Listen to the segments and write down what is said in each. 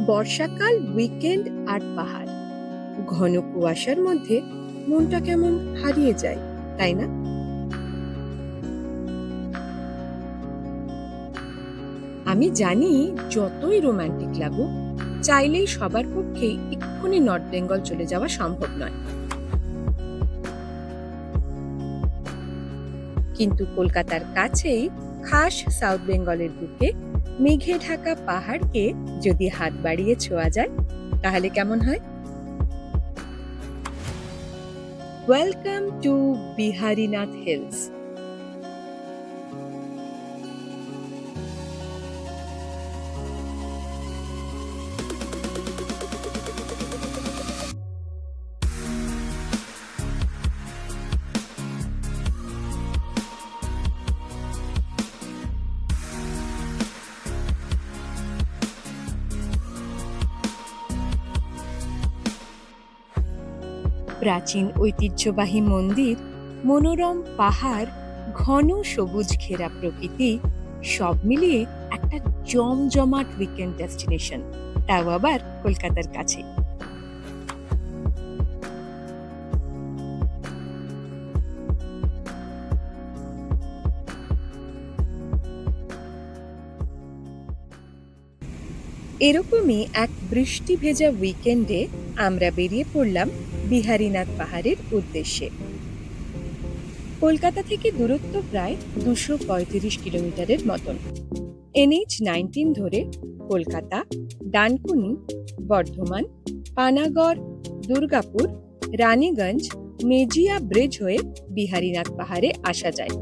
বর্ষাকাল, উইকেন্ড আর পাহাড়, ঘন কুয়াশার মধ্যে মনটা কেমন হারিয়ে যায়, তাই না? আমি জানি যতই রোমান্টিক লাগুক, চাইলেই সবার পক্ষেই এক্ষুনি নর্থ বেঙ্গল চলে যাওয়া সম্ভব নয়। কিন্তু কলকাতার কাছেই খাস সাউথ বেঙ্গলের বুকে মেঘে ঢাকা পাহাড়কে যদি হাত বাড়িয়ে ছোঁয়া যায়, তাহলে কেমন হয়? Welcome to Biharinath hills. প্রাচীন ঐতিহ্যবাহী মন্দির, মনোরম পাহাড়, ঘন সবুজ ঘেরা প্রকৃতি, সব মিলিয়ে একটা জমজমাট উইকেন্ড ডেস্টিনেশন, তাও আবার কলকাতার কাছে। এরকমই এক বৃষ্টি ভেজা উইকেন্ডে আমরা বেরিয়ে পড়লাম বিহারীনাথ পাহাড়ের উদ্দেশ্যে। কলকাতা থেকে দূরত্ব প্রায় 235 কিলোমিটারের মতন। NH-19 ধরে কলকাতা, ডানকুনি, বর্ধমান, পানাগড়, দুর্গাপুর, রানীগঞ্জ, মেজিয়া ব্রিজ হয়ে বিহারীনাথ পাহাড়ে আসা যায়।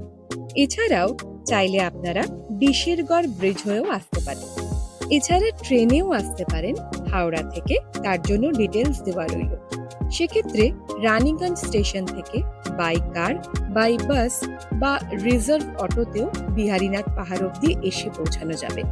এছাড়াও চাইলে আপনারা ডিশেরগড় ব্রিজ হয়েও আসতে পারেন। এছাড়া ট্রেনেও আসতে পারেন হাওড়া থেকে, তার জন্য ডিটেলস দেওয়া রইল। সেক্ষেত্রে রানীগঞ্জ স্টেশন থেকে বাই কার, বাই বাস বা রিজার্ভ অটোতেও বিহারীনাথ পাহাড় অব্দি এসে পৌঁছানো যাবে।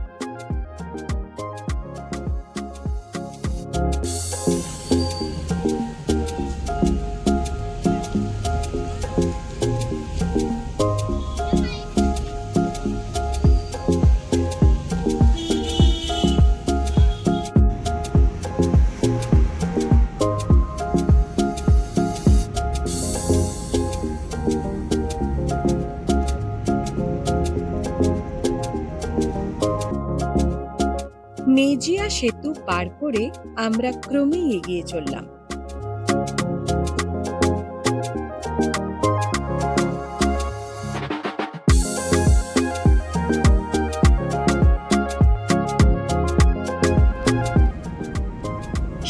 মেজিয়া সেতু পার করে আমরা ক্রমেই এগিয়ে চললাম।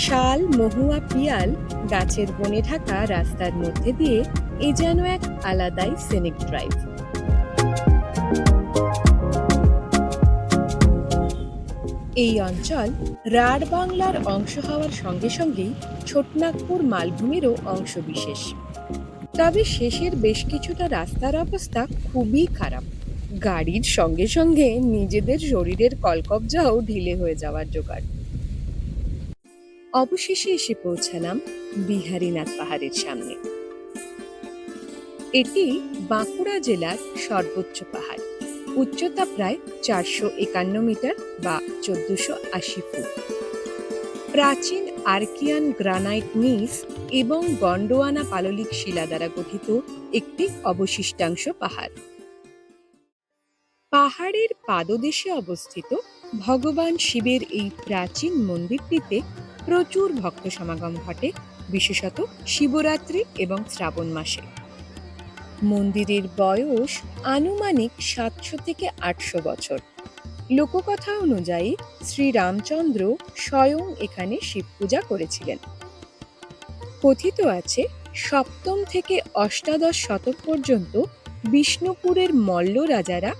শাল, মহুয়া, পিয়াল গাছের বনে ঢাকা রাস্তার মধ্যে দিয়ে এ যেন এক আলাদাই সিনিক ড্রাইভ। এই অঞ্চল রাঢ় বাংলার অংশ হওয়ার সঙ্গে সঙ্গেই ছোটনাগপুর মালভূমিরও অংশ বিশেষ। তবে শেষের বেশ কিছুটা রাস্তার অবস্থা খুবই খারাপ, গাড়ির সঙ্গে সঙ্গে নিজেদের শরীরের কলকবজাও ঢিলে হয়ে যাওয়ার জোগাড়। অবশেষে এসে পৌঁছালাম বিহারীনাথ পাহাড়ের সামনে। এটি বাঁকুড়া জেলার সর্বোচ্চ পাহাড়, উচ্চতা প্রায় 451 মিটার বা 1480 ফুট। প্রাচীন আর্কিয়ান গ্রানাইট নিস এবং গন্ডোয়ানা পাললিক শিলা দ্বারা গঠিত একটি অবশিষ্টাংশ পাহাড়। পাহাড়ের পাদদেশে অবস্থিত ভগবান শিবের এই প্রাচীন মন্দিরটিতে প্রচুর ভক্ত সমাগম ঘটে, বিশেষত শিবরাত্রি এবং শ্রাবণ মাসে। মন্দিরের বয়স আনুমানিক 700 থেকে 800 বছর। লোককথা অনুযায়ী শ্রীরামচন্দ্র স্বয়ং এখানে শিব পূজা করেছিলেন। কথিত আছে, 7ম থেকে অষ্টাদশ শতক পর্যন্ত বিষ্ণুপুরের মল্ল রাজারা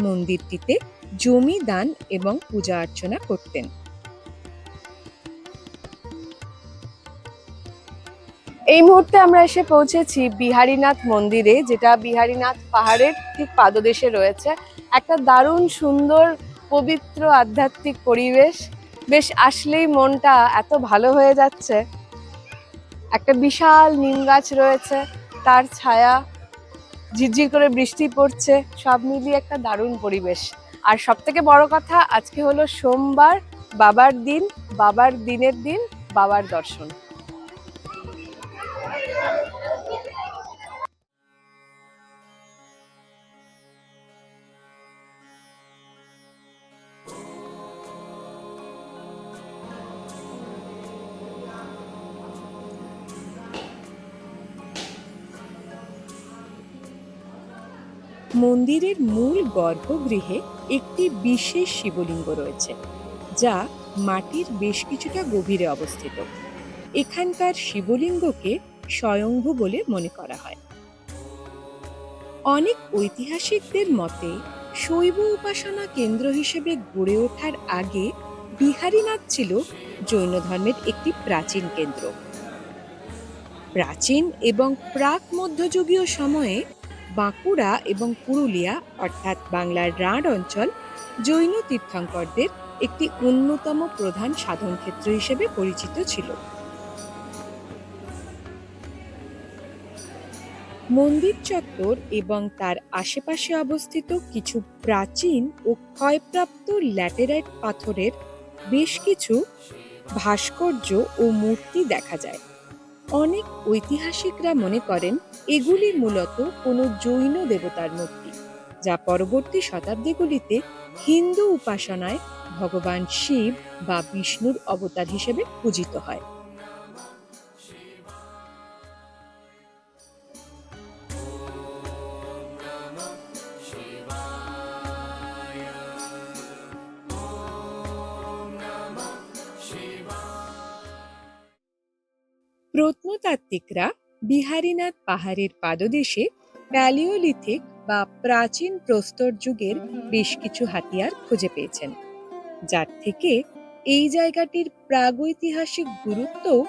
মন্দিরটিতে জমি দান এবং পূজা অর্চনা করতেন। এই মুহূর্তে আমরা এসে পৌঁছেছি বিহারীনাথ মন্দিরে, যেটা বিহারীনাথ পাহাড়ের ঠিক পাদদেশে রয়েছে। একটা দারুণ সুন্দর, পবিত্র, আধ্যাত্মিক পরিবেশ। বেশ আসলেই মনটা এত ভালো হয়ে যাচ্ছে। একটা বিশাল নিম গাছ রয়েছে, তার ছায়া, ঝিরঝির করে বৃষ্টি পড়ছে, সব মিলিয়ে একটা দারুণ পরিবেশ। আর সব থেকে বড় কথা, আজকে হলো সোমবার, বাবার দিন, বাবার দিনের দিন, বাবার দর্শন। মন্দিরের মূল গর্ভগৃহে একটি বিশেষ শিবলিঙ্গ রয়েছে, যা মাটির বেশ কিছুটা গভীরে অবস্থিত। এখানকার শিবলিঙ্গকে স্বয়ংভু বলে মনে করা হয়। অনেক ঐতিহাসিকদের মতে শৈব উপাসনা কেন্দ্র হিসেবে গড়ে ওঠার আগে বিহারীনাথ ছিল জৈন ধর্মের একটি প্রাচীন কেন্দ্র। প্রাচীন এবং প্রাক মধ্যযুগীয় সময়ে বাঁকুড়া এবং পুরুলিয়া অর্থাৎ বাংলার রাঢ় অঞ্চল জৈন তীর্থঙ্করদের একটি অন্যতম প্রধান সাধন ক্ষেত্র হিসেবে পরিচিত ছিল। মন্দির চত্বর এবং তার আশেপাশে অবস্থিত কিছু প্রাচীন ও ক্ষয়প্রাপ্ত ল্যাটেরাইট পাথরের বেশ কিছু ভাস্কর্য ও মূর্তি দেখা যায়। অনেক ঐতিহাসিকরা মনে করেন এগুলি মূলত কোনো জৈন দেবতার মূর্তি, যা পরবর্তী শতাব্দীগুলিতে হিন্দু উপাসনায় ভগবান শিব বা বিষ্ণুর অবতার হিসেবে পূজিত হয়। প্রত্নতাত্ত্বিকরা বিহারীনাথ পাহাড়ের পাদদেশে প্যালিওলিথিক বা প্রাচীন প্রস্তর যুগের বেশ কিছু হাতিয়ার খুঁজে পেয়েছেন, যার থেকে এই জায়গাটির প্রাগৈতিহাসিক গুরুত্বও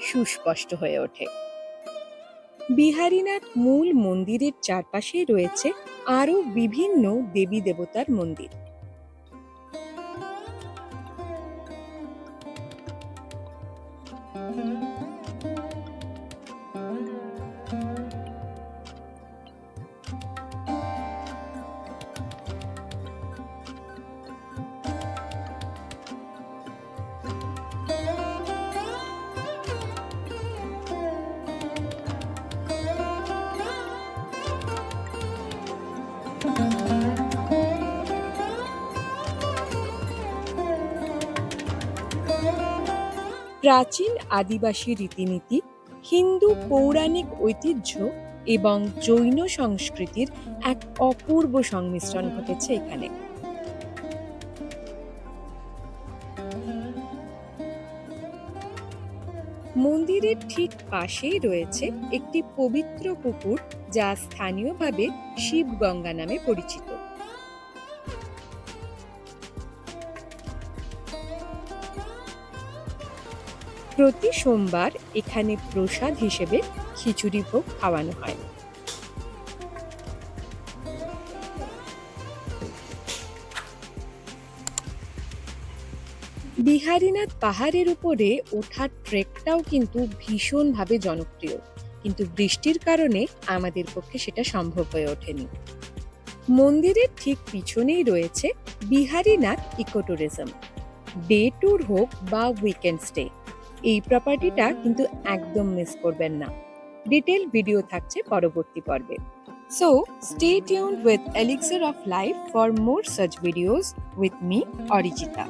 সুস্পষ্ট হয়ে ওঠে। বিহারীনাথ মূল মন্দিরের চারপাশে রয়েছে আরও বিভিন্ন দেবী দেবতার মন্দির। প্রাচীন আদিবাসী রীতিনীতি, হিন্দু পৌরাণিক ঐতিহ্য এবং জৈন সংস্কৃতির এক অপূর্ব সংমিশ্রণ ঘটেছে এখানে। মন্দিরের ঠিক পাশেই রয়েছে একটি পবিত্র পুকুর, যা স্থানীয়ভাবে শিবগঙ্গা নামে পরিচিত। প্রতি সোমবার এখানে প্রসাদ হিসেবে খিচুড়ি ভোগ খাওয়ানো হয়। বিহারীনাথ পাহাড়ের উপরে ওঠার ট্রেকটাও কিন্তু ভীষণভাবে জনপ্রিয়, কিন্তু বৃষ্টির কারণে আমাদের পক্ষে সেটা সম্ভব হয়ে ওঠেনি। মন্দিরের ঠিক পিছনেই রয়েছে বিহারীনাথ ইকোট্যুরিজম। ডে ট্যুর হোক বা উইকেন্ড স্টে, এই প্রপার্টিটা কিন্তু একদম মিস করবেন না। ডিটেল ভিডিও থাকছে পরবর্তী পর্বে। So stay tuned with Elixir of Life for more such videos with me, Orijita.